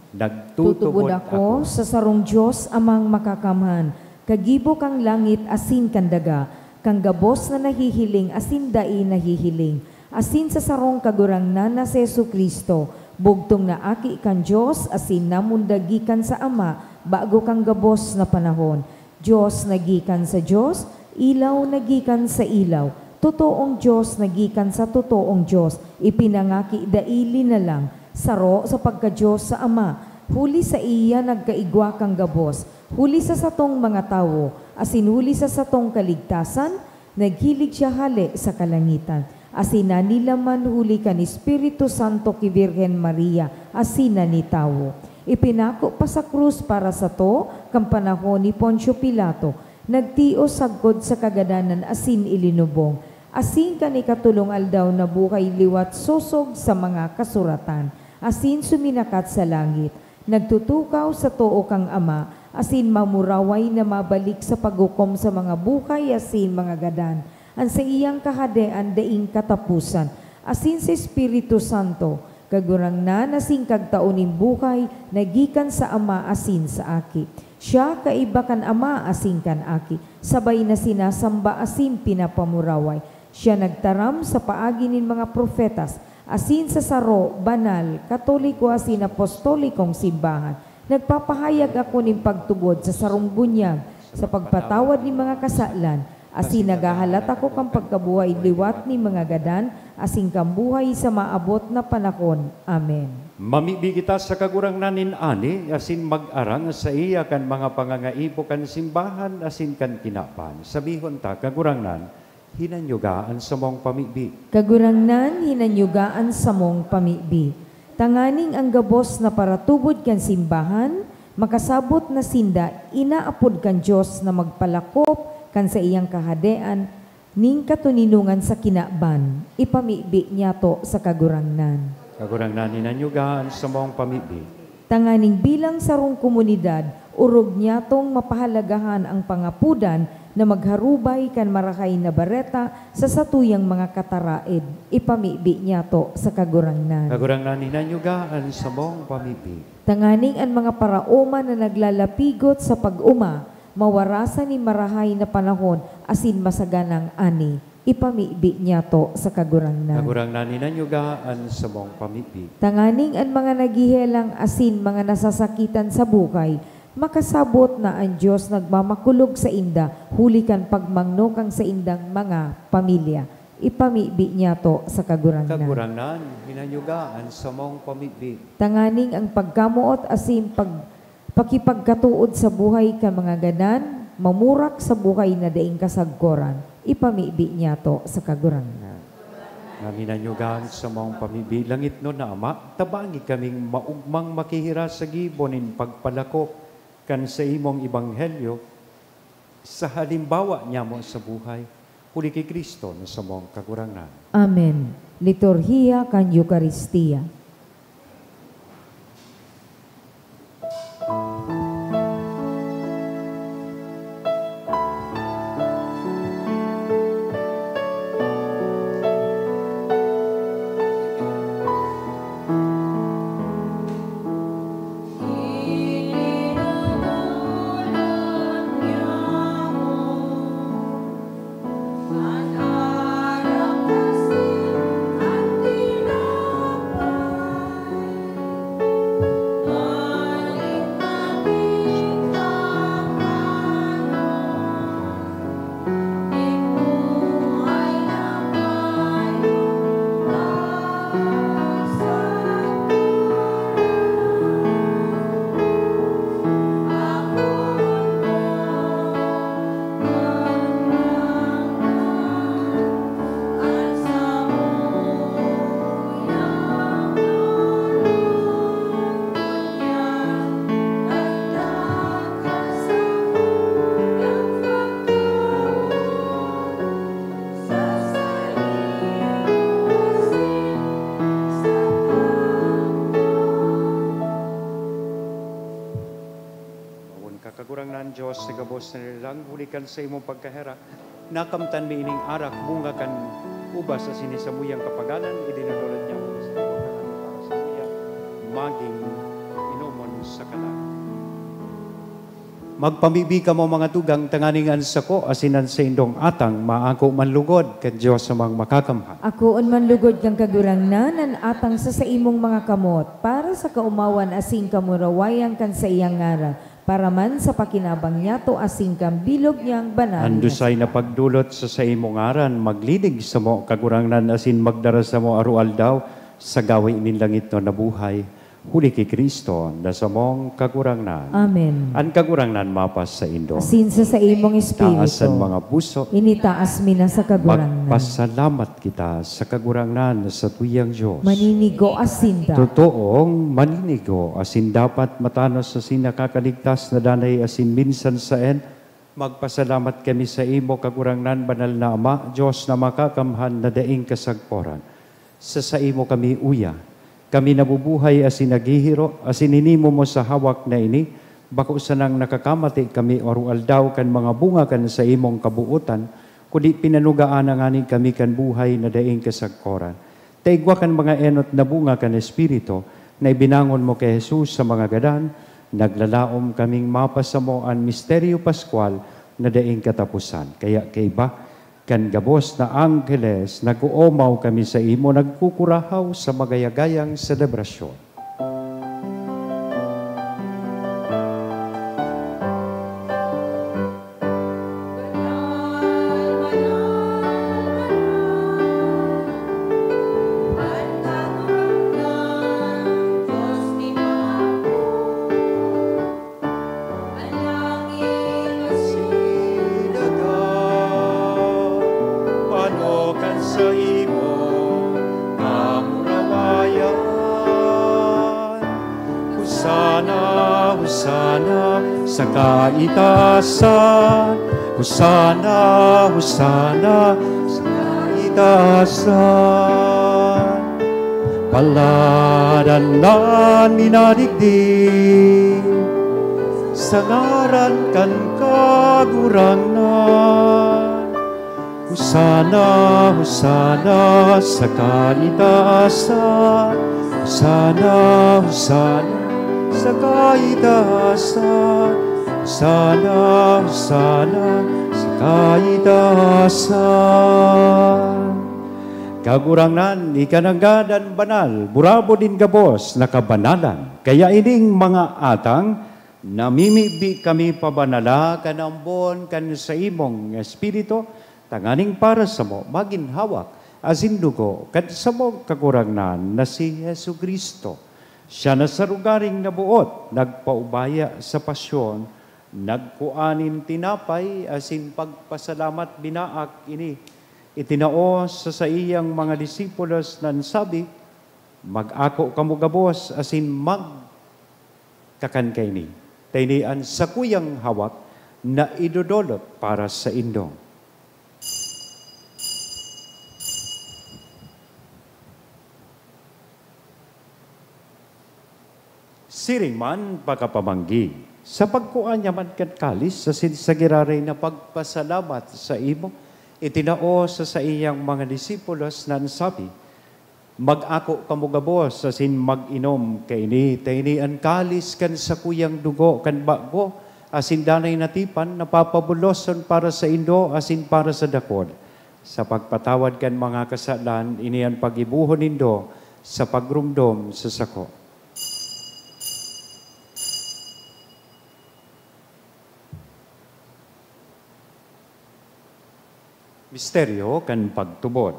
Tutubod ako sa sarong Diyos amang makakamhan. Kagibo kang langit asin kang daga. Kang gabos na nahihiling asin dai nahihiling. Asin sa sarong kagurangnan na si Jesucristo. Bugtong na aki kang Diyos asin namundagikan sa Ama bago kang gabos na panahon. Diyos nagikan sa Diyos, ilaw nagikan sa ilaw. Totoong Diyos nagikan sa totoong Diyos, ipinangaki daili na lang, saro sa pagka-Diyos sa Ama, huli sa iya nagkaigwa kang gabos, huli sa satong mga tawo, asin huli sa satong kaligtasan, naghilig siya hali sa kalangitan, asina nila man huli kan Espiritu Santo ki Virgen Maria, asina ni tawo. Ipinako pa sa krus para sa to, kang panahon ni Poncio Pilato, nagtios sagkod sa kagadanan asin ilinubong. Asin kani katulong aldaw na buhay liwat sosog sa mga kasuratan. Asin suminakat sa langit. Nagtutukaw sa too kang Ama. Asin mamuraway na mabalik sa paghukom sa mga buhay asin mga gadan. Ang sa iyang kahadean daing katapusan. Asin sa Espiritu Santo. Kagurang na nasing kagtauning buhay, nagikan sa Ama asin sa Aki. Siya kaiba kan Ama asin kan Aki. Sabay na sinasamba asin pinapamuraway. Siya nagtaram sa paagi nin mga profetas, asin sa saro, banal, katoliko asin apostolikong simbahan. Nagpapahayag ako ning pagtubod sa sarong bunyag, sa pagpatawad ni mga kasalan, asin nagahalat ako kang pagkabuhay liwat ni mga gadan, asin kambuhay sa maabot na panahon. Amen. Mamibi kita sa kagurangnan nin ani, asin mag-arang sa iya kan mga pangangaipo kan simbahan, asin kan kinapan. Sabihon ta, kagurangnan, hinanyugaan sa mong pamibi. Kagurangnan, hinanyugaan sa mong pamibi. Tanganing ang gabos na paratubod kan simbahan, makasabot na sinda, inaapod kan Diyos na magpalakop kan sa iyang kahadean, ning katuninungan sa kinaban, ipamibi niya to sa kagurangnan. Kagurangnan, hinanyugaan sa mong pamibi. Tanganing bilang sarong komunidad, urog niya tong mapahalagahan ang pangapudan na magharubay kan marahay na bareta sa satuyang mga kataraid. Ipamibi niya to sa kagurangnan. Kagurangnan, hinanyugaan sa mong pamibi. Tanganing ang mga paraoma na naglalapigot sa pag-uma, mawarasan ni marahay na panahon asin masaganang ani. Ipamibi niya to sa kagurangnan. Kagurangnan, hinanyugaan sa mong pamibi. Tanganing ang mga nagihelang asin mga nasasakitan sa buhay, makasabot na ang Diyos nagmamakulog sa inda, hulikan pagmangno kang sa indang mga pamilya. Ipamibi niya to sa kagurangnan. Kagurangnan, hinanyugaan sa mong pamibi. Tanganing ang pagkamuot asin pakipagkatuod sa buhay ka mga ganan, mamurak sa buhay na daing kasagkoran. Ipamibi niya to sa kagurangnan. Hinanyugaan sa mong pamibi. Langit no na Ama, tabangi kaming maugmang makihira sa gibonin pagpalakop kan sa imong ibanghelyo, sa halimbawa niya mo sa buhay, huli kay Kristo na sa mong kagurangnan. Amen. Liturhiya kan Eucharistia. Gabos na nilang hulikan sa imong pagkahera. Nakamtan mi ining arak, bunga kan ubas sa sinisamuyang kapaganan, idinadulad niya mo sa pagkahera para sa iya, maging inomon sa kalan. Magpamibi ka mo mga tugang tanganingan sa ko, asinan sa indong atang, maako manlugod, kat Diyos sa mga makakamhan. Akoon man lugod kang kagurangnan, an atang sa imong mga kamot, para sa kaumawan asing kamurawayan kan sa iyang ngara, para man sa pakinabang niya to asing kang bilog niyang banal. Andusay na pagdulot sa imong ngaran, maglinig sa mo, kagurangnan asin magdara sa mo arual daw, sa gawi inin langit no nabuhay, huli kay Kristo, na sa mong kagurangnan. Amen. Ang kagurangnan mapas sa indo. Asin sa imong espiritu, Taasan mga puso, initaas mi na sa kagurangnan. magpasalamat kita sa kagurangnan sa tuyang Diyos. Maninigo asinda. Totoong maninigo, asin dapat matanos sa sinakakaligtas na danay asin minsan saen, magpasalamat kami sa imo kagurangnan banal na Ama, Diyos na makakamhan na daing kasagporan. Sa imo kami uya, kami nabubuhay asin naghihiro, asin hinimo mo sa hawak na ini, bako sanang nakakamati kami orual daw kan mga bunga kan sa imong kabuutan, kundi pinanugaan ang ani kami kan buhay na daing kasagporan. Taigwa kan mga enot na bunga kan Espiritu, na ibinangon mo kay Jesus sa mga gadan, naglalaom kaming mapasamo ang misteryo Pascual na daing katapusan. Kaya kay ba, kan gabos na angkeles, nag-uumaw kami sa imo, nagkukurahaw sa magayagayang selebrasyon. Sa imo, kamurawayan. Husana, husana sa kaitasan. Husana, husana sa kaitasan. Paladan na minadigdig, sa ngaran kan kagurangnan. Husana, husana sa kaitasan. Husana, husana sa kaitasan. Husana, husana sa kaitasan. Kagurangnan, ikananggadan banal, burabo din gabos, nakabanalan. Kaya ining mga atang, namimibi kami pabanala, kanambon, kan sa imong espiritu, tanganing para sa mo, maginhawak, asin dugo, kat sa mo kagurangnan na si Yesu Kristo. Siya na sa rugaring nabuot, nagpaubaya sa pasyon, nagkuanin tinapay, asin pagpasalamat binaak ini. Itinao sa iyang mga disipulos nan sabi, mag-ako kamo gabos, asin magkakan kayni. Taynian sa kuyang hawak na idodolot para sa indong. Siring man pagkapamanggi, sa pagkuan niya man kalis sa giraray na pagpasalamat sa imo, itinao sa iyang mga disipulos na sabi, mag-ako kamugabos asin mag-inom kaini, taini ang kalis kan sa kuyang dugo kan bago, asin danay natipan, napapabuloson para sa indo, asin para sa dakod. Sa pagpatawad kan mga kasalan, iniyan pag-ibuhon nindo sa pagrumdom sa sako. Misteryo kan pagtubod.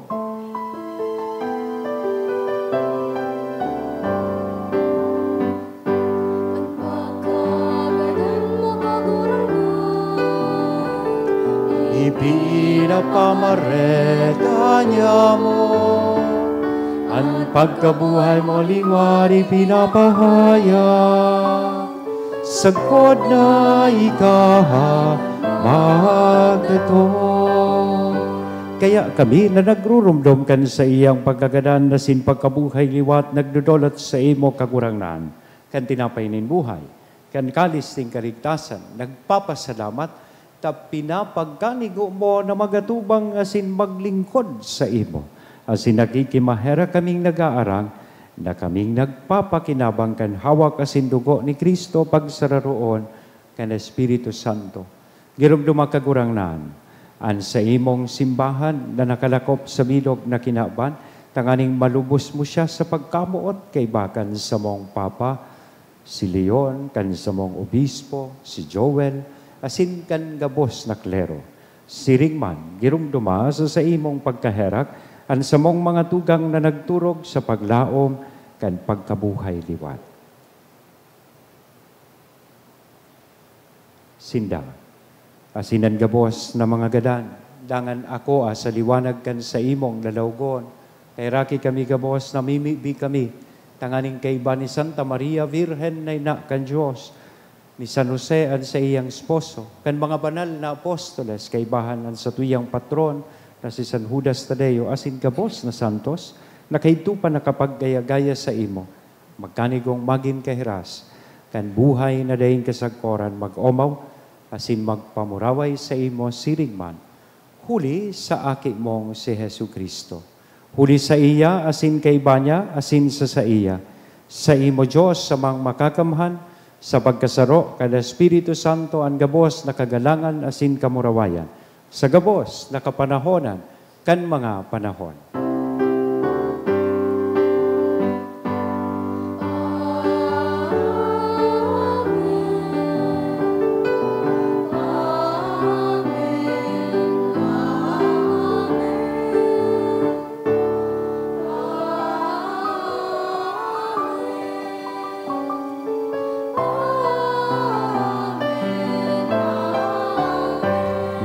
Ipinapamareta niya mo, ang pagkabuhay mo liwari pinapahaya, sagkod na ikaha magdato. Kaya kami na nagrurumdom kan sa iyang pagkagadan na sin pagkabuhay liwat nagdudolot sa imo kagurangnan, kan tinapay nin buhay, kan kalis ting kaligtasan, nagpapasalamat, ta pinapagkanigo mo na magatubang asin maglingkod sa imo. Asin nakikimahera kaming nag-aarang, na kaming nagpapakinabang kan hawak asin dugo ni Kristo pagsararoon kan Espiritu Santo. Girumduma kagurangnan, an sa imong simbahan na nakalakop sa bilog na kinaban, tanganing malubos mo siya sa pagkamuot kay bakan sa mong Papa, si Leon, kan sa mong Obispo, si Joel, asin kan gabos na klero. Siringman, girumduma sa imong pagkaherak, an sa mong mga tugang na nagturog sa paglaom, kan pagkabuhay liwat. Sinda, asinan gabos na mga gadan, dangan ako sa liwanag kan sa imong lalawgon, kay raki kami gabos na mimibi kami, tanganing kay iba ni Santa Maria Virgen na ina kan Diyos, ni San Jose an sa iyang esposo, kan mga banal na apostoles, kay bahan an sa tuyang patron, na si San Judas Tadeo, asin gabos na santos, na kayto pa nakapaggaya-gaya sa imo, magkanigong magin kahiras, kan buhay na daing kasagkoran mag-omaw, asin magpamuraway sa imo sirigman, huli sa aki mong si Hesu Kristo. Huli sa iya, asin kay banya, asin sa iya. Sa imo Diyos, sa mga makakamhan, sa pagkasaro, kada Espiritu Santo, ang gabos na kagalangan, asin kamurawayan. Sa gabos na kapanahonan, kan mga panahon.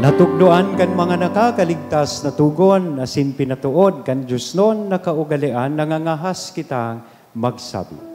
Natugdoan kan mga nakakaligtas na tugon, asin pinatuod kan Diyos noon nakaugalian, nangangahas kitang magsabi.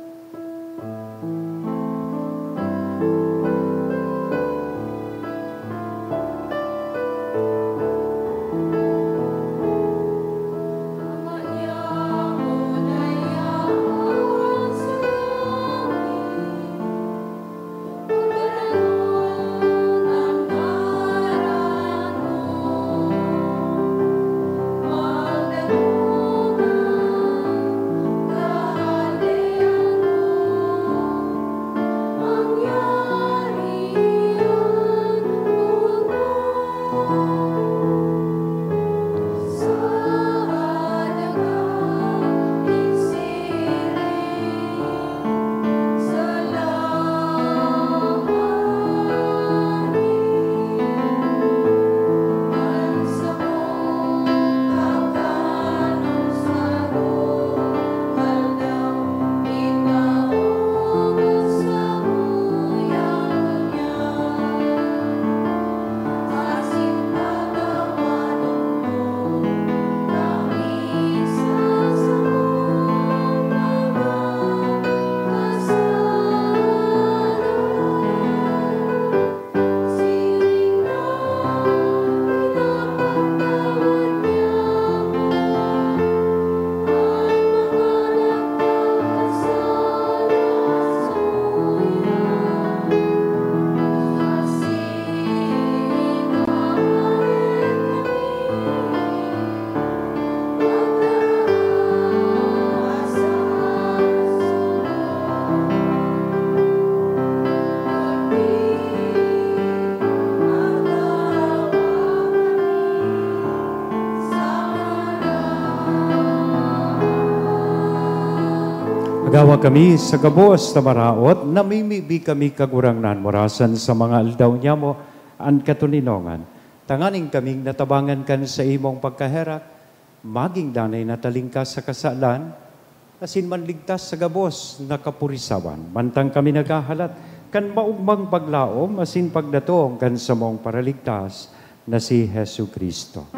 Agawa kami sa gabos na maraot, namimibi kami kagurangnan morasan sa mga aldaw niya mo, ang katuninongan. Tanganing kaming natabangan kan sa imong pagkaherak, maging danay natalingkas sa kasalan, asin manligtas sa gabos na kapurisawan. Mantang kami naghahalat, kan maugmang paglaom, asin pagdatong kan sa mong paraligtas na si Hesu Kristo.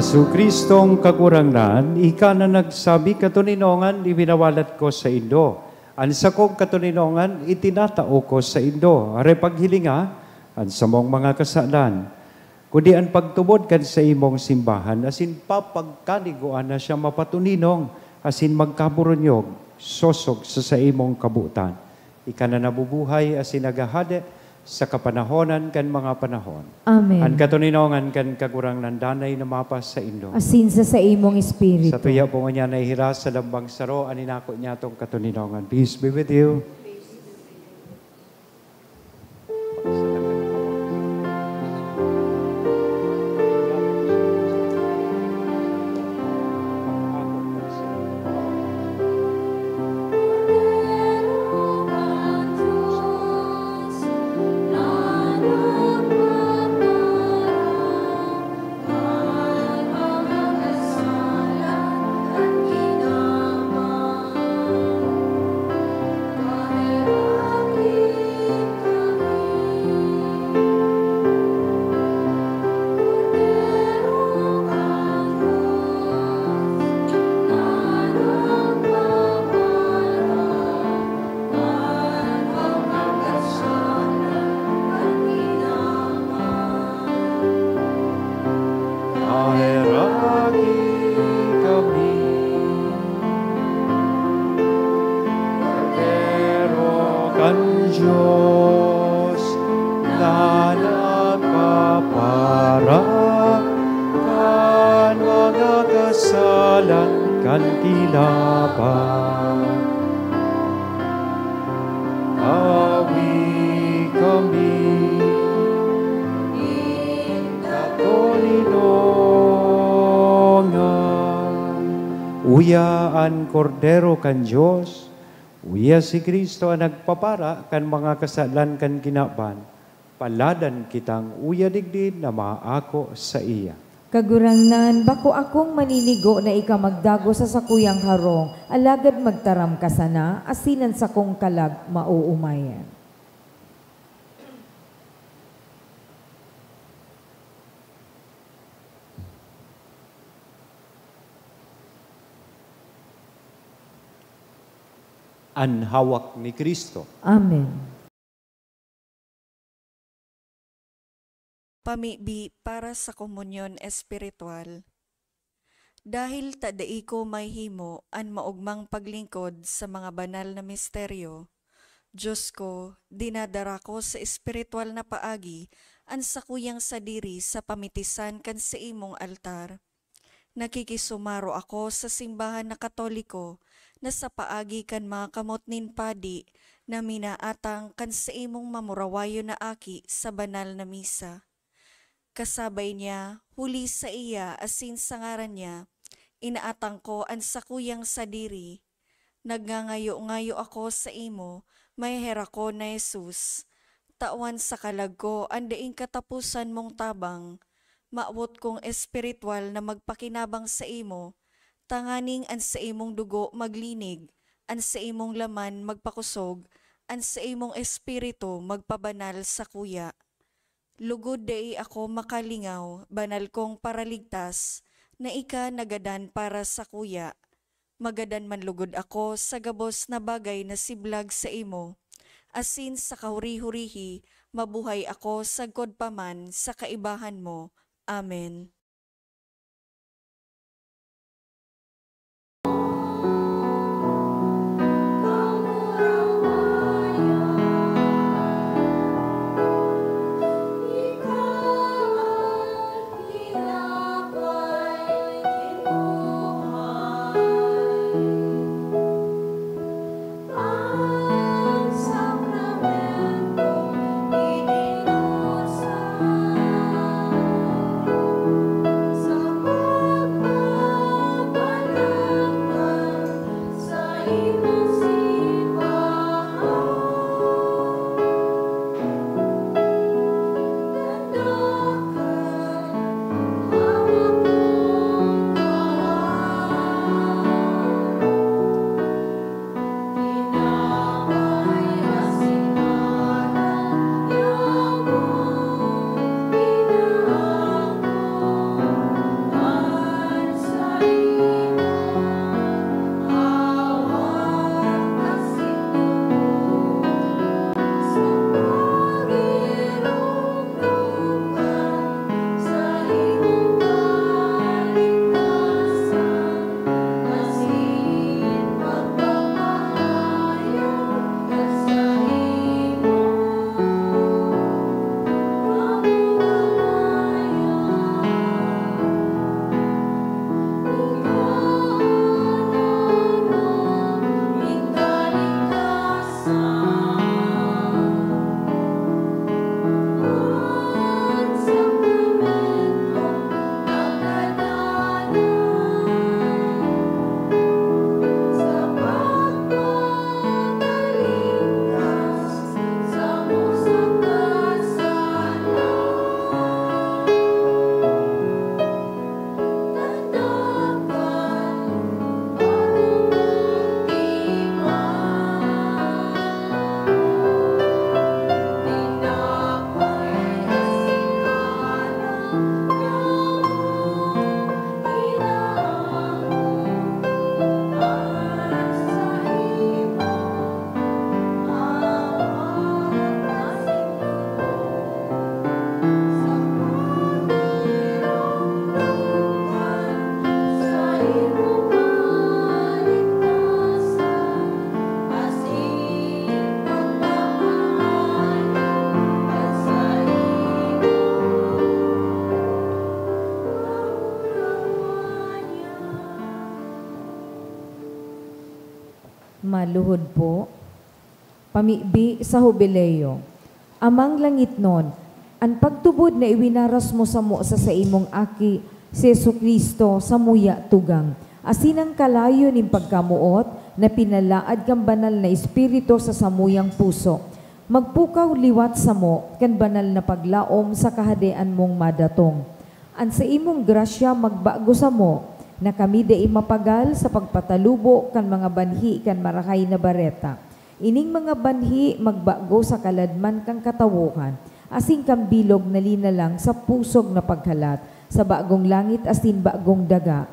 Hesu Kristong kagurangnan, ika na nagsabi katuninongan, ibinawalat ko sa Indo. Ang sakong katuninongan, itinatao ko sa Indo. Are paghilinga, ang samong mga kasalan. Kundi ang pagtubod kan sa imong simbahan, asin papagkaniguan na siya mapatuninong, asin magkaburonyog, sosog sa imong kabutan. Ika na nabubuhay, asin nagahade, sa kapanahonan kan mga panahon. Amen. Ang katuninongan kan kagurang nandanay na mapas sa Indo. Asin sa imong espiritu. Sa tuya po niya nahihira sa lambang saro, aninako niya itong katuninongan. Peace be with you. Diyos na nagpapara kan mga kasalan kan kilaban. Awi kami katuninongan. Uyaan kordero kan Diyos, uya si Kristo ang nagpapara kan mga kasalan kan kinaban, paladan kitang uya digdin na maako sa iya. Kagurangnan, bako akong maninigo na ika magdago sa sakuyang harong, alagad magtaram ka sana, asinan sa kong kalag mauumayan. Ang hawak ni Kristo. Amen. Pamibi para sa komunyon espiritual. Dahil tadai ko may himo an maugmang paglingkod sa mga banal na misteryo, Diyos ko, dinadara ko sa espiritual na paagi an sakuyang sadiri sa pamitisan kan sa imong altar. Nakikisumaro ako sa simbahan na Katoliko na sa paagi kan mga kamotnin padi na minaatang kan sa imong mamurawayo na aki sa banal na misa. Kasabay niya, huli sa iya asin sa ngaran niya, inaatang ko ang sakuyang sadiri. Nagngangayo-ngayo ako sa imo, may hera ko na Jesus. Tawan sa kalag ko, ang daing katapusan mong tabang. Maawot kong espiritual na magpakinabang sa imo, tanganing an sa imong dugo maglinig, an sa imong laman magpakusog, an sa imong espiritu magpabanal sa kuya. Lugod dai ako makalingaw, banal kong paraligtas, na ika nagadan para sa kuya. Magadan man lugod ako sa gabos na bagay na siblag sa imo. Asin sa kahuri-hurihi, mabuhay ako sa godpaman sa kaibahan mo. Amen. Maluhod po. Pamibi sa Jubileo. Amang langit nun, ang pagtubod na iwinaras mo sa imong aki, si Jesucristo sa muya tugang. Asinang kalayo ning pagkamuot na pinalaad kang banal na espiritu sa samuyang puso. Magpukaw liwat sa mo kan banal na paglaom sa kahadean mong madatong. An sa imong grasya magbago sa mo na kami de mapagal sa pagpatalubo kan mga banhi kan marakay na bareta. Ining mga banhi magbago sa kaladman kang katawukan, asing kang bilog na linalang sa pusog na paghalat, sa bagong langit asin bagong daga.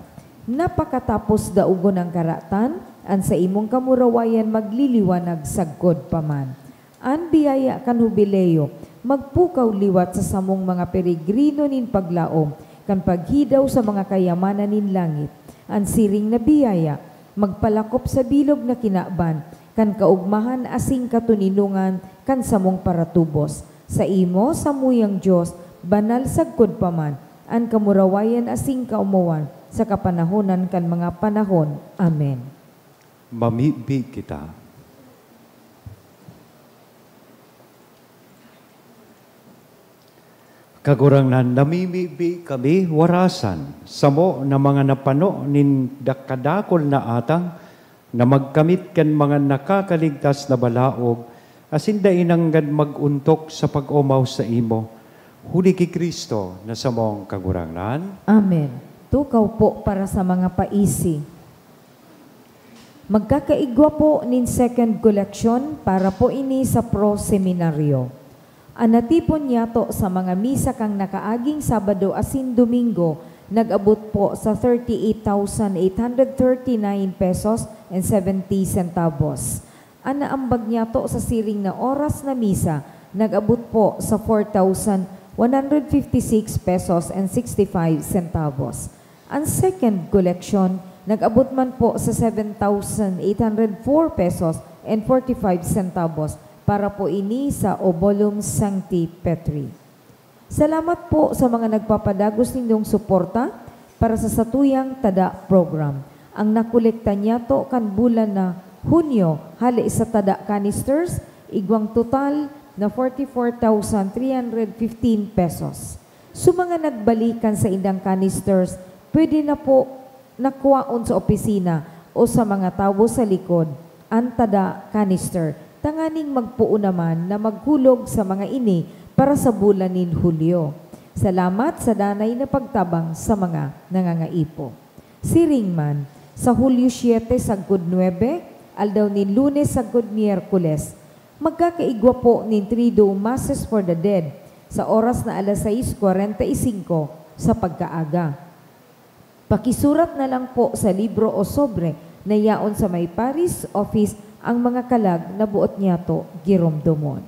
Napakatapos daugon ang karatan, an sa imong kamurawayan magliliwanag sagkod paman. An biyaya kan Jubileo, magpukaw liwat sa samong mga peregrino nin paglaom, kan paghidaw sa mga kayamanan nin langit. An siring na biyaya, magpalakop sa bilog na kinaban, kan kaugmahan asing katuninungan, kan samong paratubos. Sa imo, samuyang Diyos, banal sagkod paman, an kamurawayan asing kaumawan, sa kapanahonan kan mga panahon. Amen. Mamibi kita. Kagurangnan, namimibi kami warasan, samo na mga napano nin kadakol na atang, na magkamit kan mga nakakaligtas na balaog, asin dainanggan maguntok sa pag-umaw sa imo. Huli ki Kristo na samong kagurangnan. Amen. Tukaw po para sa mga paisi. Magkakaigwa po nin second collection para po ini sa pro-seminaryo. Anatipon niyato sa mga misa kang nakaaging Sabado asin Domingo, nag-abot po sa 38,839 pesos and 70 centavos. Anaambag niyato sa siring na oras na misa, nag-abot po sa 4,156 pesos and 65 centavos. Ang second collection, nag-abot man po sa 7,804 pesos and 45 centavos para po ini sa Obolum Sancti Petri. Salamat po sa mga nagpapadagos ninyong suporta para sa Satuyang Tada program. Ang nakolekta niya to kan bulan na Hunyo, hali sa Tada canisters, igwang total na 44,315 pesos. Sa mga nagbalikan sa indang canisters, pwede na po nakuwaon sa opisina o sa mga tao sa likod, ang Tada canister. Tanganing magpuo naman na maghulog sa mga ini para sa bulan nin Hulyo. Salamat sa danay na pagtabang sa mga nangangaipo. Siring man, sa Hulyo 7 sagkod 9, aldaw nin Lunes sagkod Miyerkules, magkakaigwa po nin Trido Masses for the Dead sa oras na alas 6:45 sa pagkaaga. Pakisurat na lang po sa libro o sobre na yaon sa may Paris Office ang mga kalag na buot niya to giromdomon.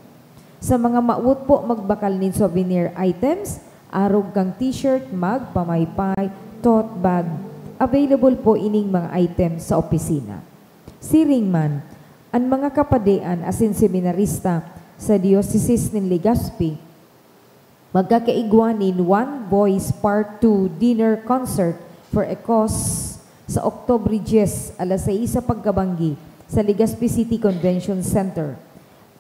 Sa mga maut po magbakal nin souvenir items, arog kang t-shirt, mug, pamaypay, tote bag, available po ining mga items sa opisina. Siring man, ang mga kapadean asin seminarista sa Diocese nin Legazpi, magkakaigwanin One Voice Part 2 Dinner Concert for a cause sa Oktobre 10, alas 6 sa pagkabanggi sa Legazpi City Convention Center.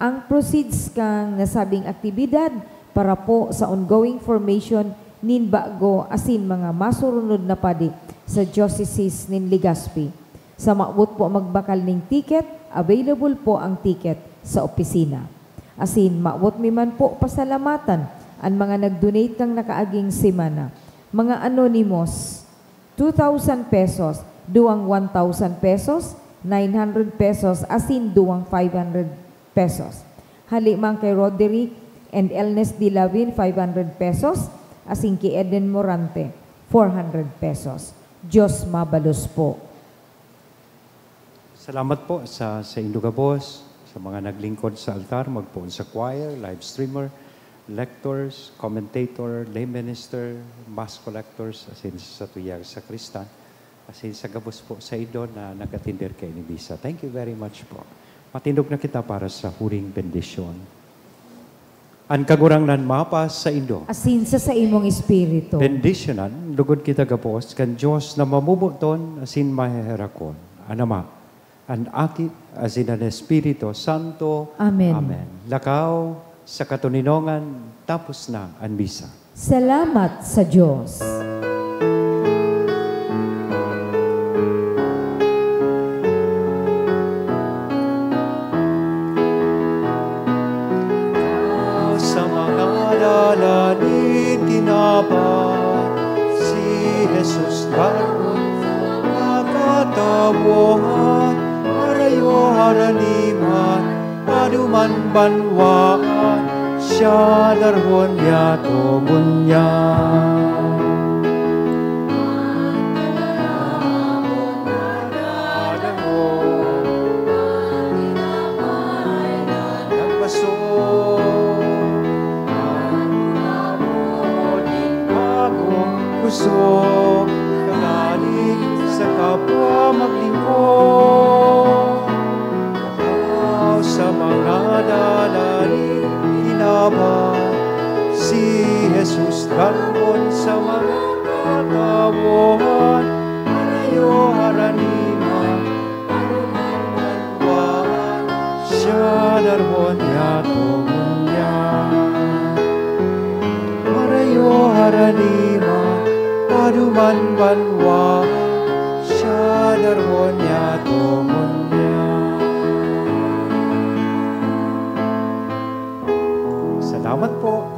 Ang proceeds kang nasabing aktibidad para po sa ongoing formation nin bago asin mga masurunod na padi sa Diocese nin Legazpi. Sa maabot po magbakal ning ticket, available po ang ticket sa opisina. Asin maabot mi man po pasalamatan ang mga nag-donate kang nakaaging semana. Mga anonymous, 2,000 pesos, duwang 1,000 pesos, 900 pesos, asin duwang 500 pesos. Hali man kay Roderick and Elnes Dilavin, 500 pesos, asin kay Eden Morante, 400 pesos. Diyos mabalos po. Salamat po sa Indugabos, sa mga naglingkod sa altar, magpoon sa choir, live streamer, lectors, commentator, lay minister, mass collectors, asin sa tuyang sakristan, asin sa gabos po sa idon na nagatinder kay ni Bisa. Thank you very much po. Matindog na kita para sa huring bendisyon. Ang kagurangnan mapas sa indo. Asin sa imong espiritu. Bendisyonan, lugod kita gapos, kan Diyos na mamubuton, asin maheherakon. Anama, an Aki, asin an Espiritu Santo. Amen. Amen. Lakaw sa katuninongan, tapos na ang misa. Salamat sa Diyos. Sa mga lalani tinapat, si Jesus karon nakatawat, harayo haraniman, paduman banwaan, siya darhon niya tubunya. Puso, kagaling sa kapwa maglingkod. Ikaw sa mga dalaling hinabat, si Jesus karon sa mga katawan, harayo haraniman, paruman, siya darhon niya tumunya. Harayo haraniman, paduman banwa, siya darhon niya tumunya. Salamat po.